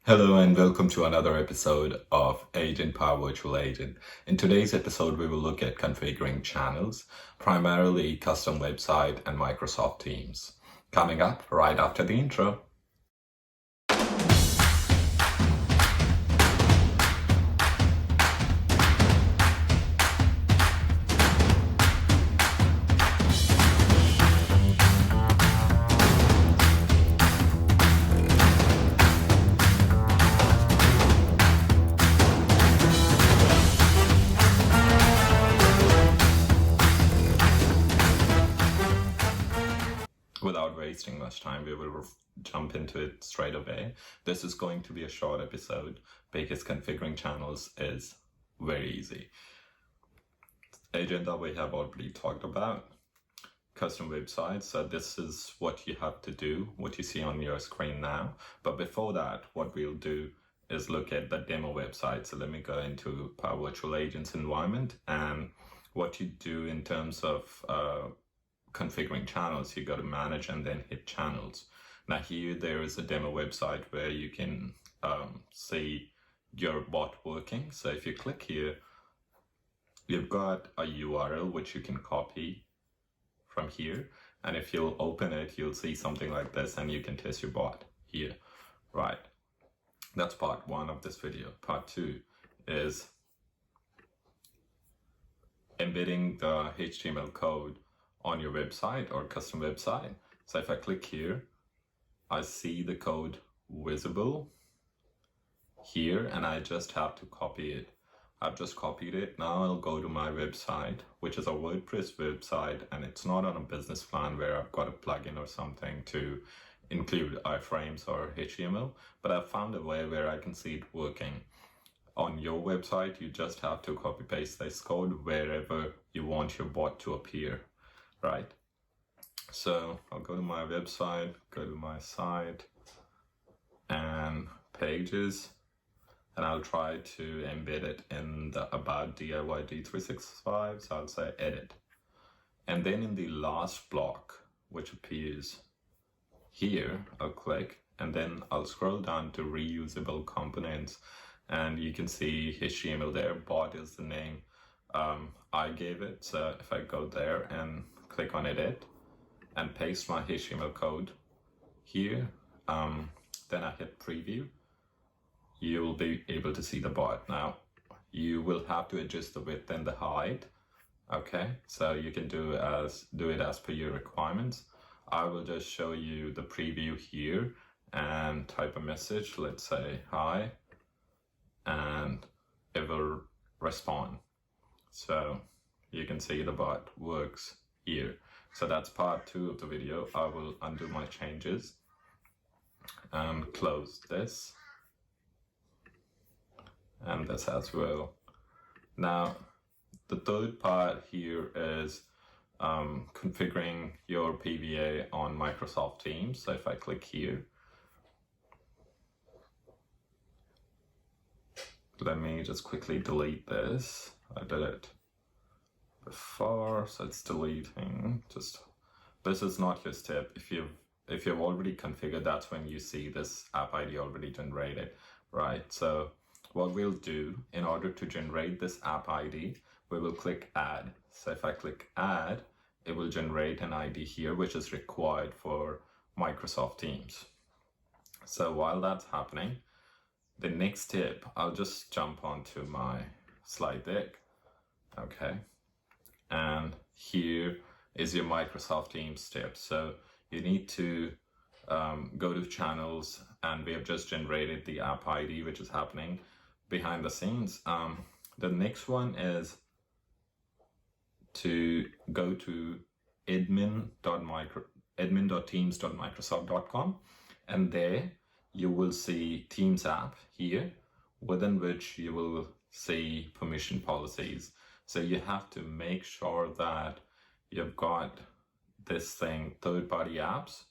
Hello and welcome to another episode of Agent Power Virtual Agent. In today's episode, we will look at configuring channels, primarily custom website and Microsoft Teams. Coming up right after the intro. Without wasting much time, we will jump into it straight away. This is going to be a short episode because configuring channels is very easy. Agenda we have already talked about. Custom websites, so this is what you have to do, what you see on your screen now. But before that, what we'll do is look at the demo website. So let me go into Power Virtual Agents environment, and what you do in terms of configuring channels, you go to manage and then hit channels. Now here there is a demo website where you can see your bot working. So if you click here, you've got a URL which you can copy from here, and if you'll open it, you'll see something like this, and you can test your bot here. Right, that's part one of this video. Part two is embedding the HTML code on your website or custom website. So if I click here, I see the code visible here, and I just have to copy it. I've just copied it. Now I'll go to my website, which is a WordPress website, and it's not on a business plan where I've got a plugin or something to include iframes or HTML, but I've found a way where I can see it working. On your website, you just have to copy paste this code wherever you want your bot to appear, right? So I'll go to my website, go to my site and pages, and I'll try to embed it in the About DIY D365. So I'll say edit. And then in the last block, which appears here, I'll click, and then I'll scroll down to reusable components, and you can see HTML there. Bot is the name I gave it. So if I go there and click on edit and paste my HTML code here, then I hit preview, you will be able to see the bot. Now you will have to adjust the width and the height. Okay, so you can do it as per your requirements. I will just show you the preview here and type a message, let's say hi, and it will respond. So you can see the bot works here. So that's part two of the video. I will undo my changes and close this and this as well. Now the third part here is configuring your PVA on Microsoft Teams. So if I click here, let me just quickly delete this. I did it before, so it's deleting. Just, this is not your step. If you've already configured, that's when you see this app ID already generated, right? So what we'll do, in order to generate this app ID, we will click add. So if I click add, it will generate an ID here, which is required for Microsoft Teams. So while that's happening, the next tip, I'll just jump onto my slide deck. Okay, and here is your Microsoft Teams step. So you need to go to channels, and we have just generated the app ID, which is happening behind the scenes. The next one is to go to admin.teams.microsoft.com, and there you will see Teams app here, within which you will see permission policies. So you have to make sure that you've got this thing, third-party apps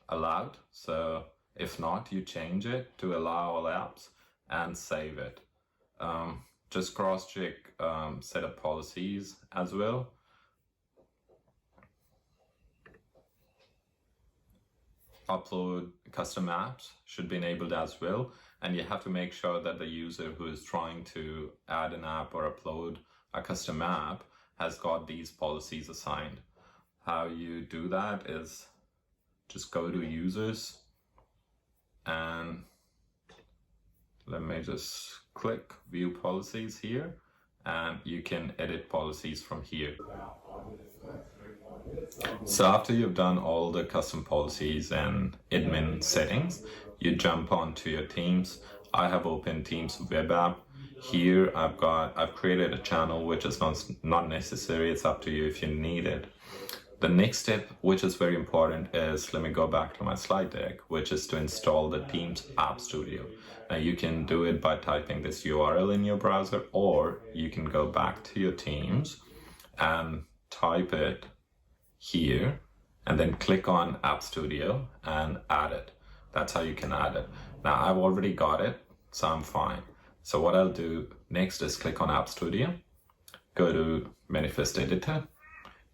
allowed. So if not, you change it to allow all apps and save it. Just cross-check set of policies as well. Upload custom apps should be enabled as well. and you have to make sure that the user who is trying to add an app or upload a custom app has got these policies assigned. How you do that is just go to users, and let me just click view policies here, and you can edit policies from here. So after you've done all the custom policies and admin settings, you jump onto your Teams. I have opened Teams web app. Here I've created a channel, which is not necessary. It's up to you if you need it. The next step, which is very important, is, let me go back to my slide deck, which is to install the Teams App Studio. Now you can do it by typing this URL in your browser, or you can go back to your Teams and type it here, and then click on App Studio and add it. That's how you can add it. Now I've already got it, so I'm fine. So what I'll do next is click on App Studio, go to Manifest Editor.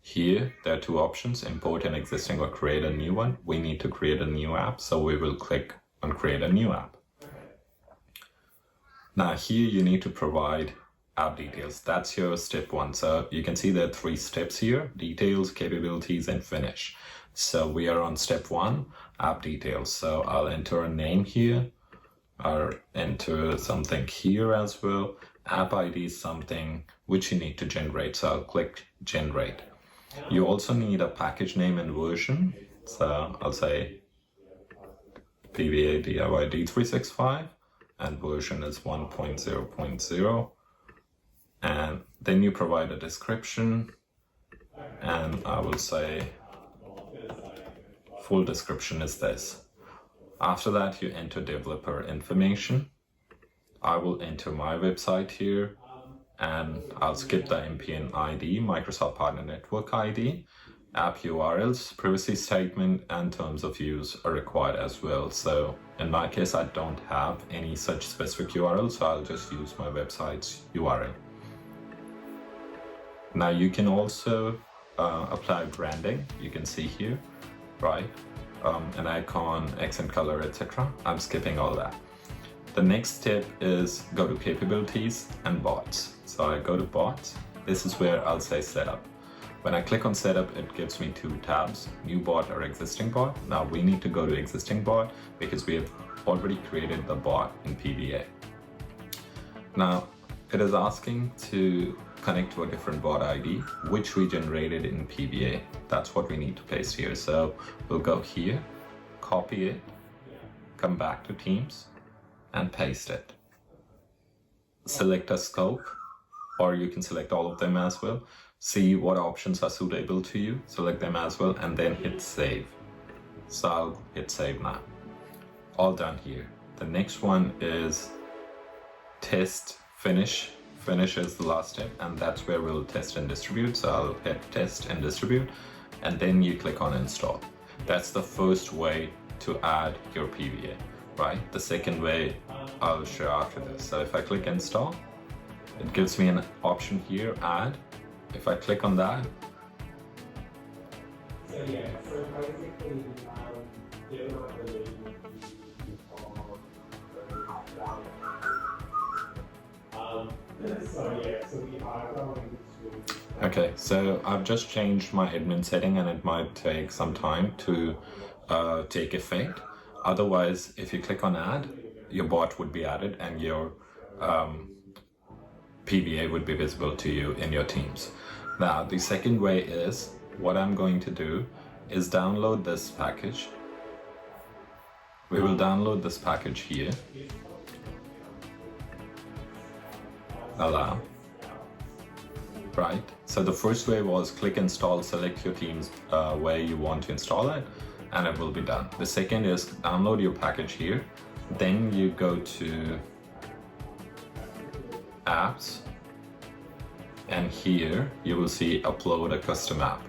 Here, there are two options, import an existing or create a new one. We need to create a new app, so we will click on create a new app. Now here you need to provide app details. That's your step one. So you can see there are 3 steps here: details, capabilities, and finish. So we are on step 1, app details. So I'll enter a name here. I'll enter something here as well. App ID is something which you need to generate. So I'll click generate. You also need a package name and version. So I'll say PVA DIY D365, and version is 1.0.0. And then you provide a description, and I will say full description is this. After that, you enter developer information. I will enter my website here, and I'll skip the MPN ID, Microsoft Partner Network ID. App URLs, privacy statement, and terms of use are required as well. So in my case, I don't have any such specific URL, so I'll just use my website's URL. Now you can also apply branding. You can see here, right? An icon, accent color, etc. I'm skipping all that. The next step is go to capabilities and bots. So I go to bots. This is where I'll say setup. When I click on setup, it gives me 2 tabs, new bot or existing bot. Now we need to go to existing bot because we have already created the bot in PVA. Now it is asking to connect to a different bot ID, which we generated in PVA. That's what we need to paste here. So we'll go here, copy it, come back to Teams, and paste it. Select a scope, or you can select all of them as well. See what options are suitable to you, select them as well, and then hit save. So I'll hit save now. All done here. The next one is test finish. Finish is the last step, and that's where we'll test and distribute. So I'll hit test and distribute, and then you click on install. That's the first way to add your PVA, right? The second way I'll show after this. So if I click install, it gives me an option here, add. If I click on that, so yeah, so basically, so we are going to. Okay, so I've just changed my admin setting, and it might take some time to take effect. Otherwise, if you click on add, your bot would be added and your PVA would be visible to you in your Teams. Now, the second way is, what I'm going to do is download this package. We will download this package here. Allow. Right, so the first way was click install, select your Teams where you want to install it, and it will be done. The second is download your package here. Then you go to apps, and here you will see upload a custom app,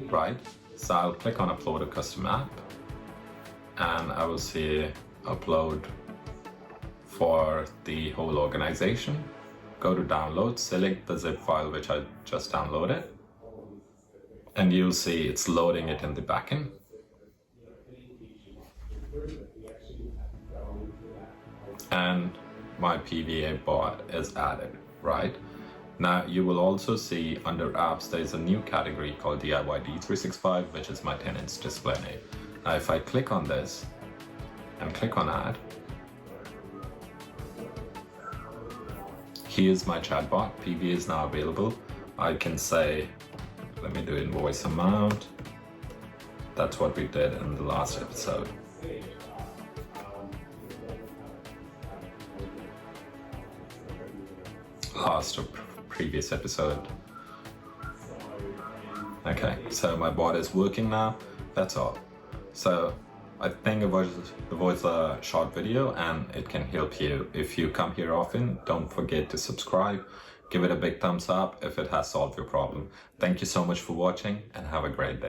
right? So I'll click on upload a custom app, and I will see upload for the whole organization. Go to download, select the zip file which I just downloaded, and you'll see it's loading it in the backend. and my PVA bot is added, right? Now you will also see under apps, there's a new category called DIY D365, which is my tenant's display name. Now if I click on this and click on add, here's my chatbot. PVA is now available. I can say, let me do invoice amount. That's what we did in the last episode. Last or previous episode. Okay, so my bot is working now. That's all. So I think it was a short video and it can help you. If you come here often, don't forget to subscribe. Give it a big thumbs up if it has solved your problem. Thank you so much for watching and have a great day.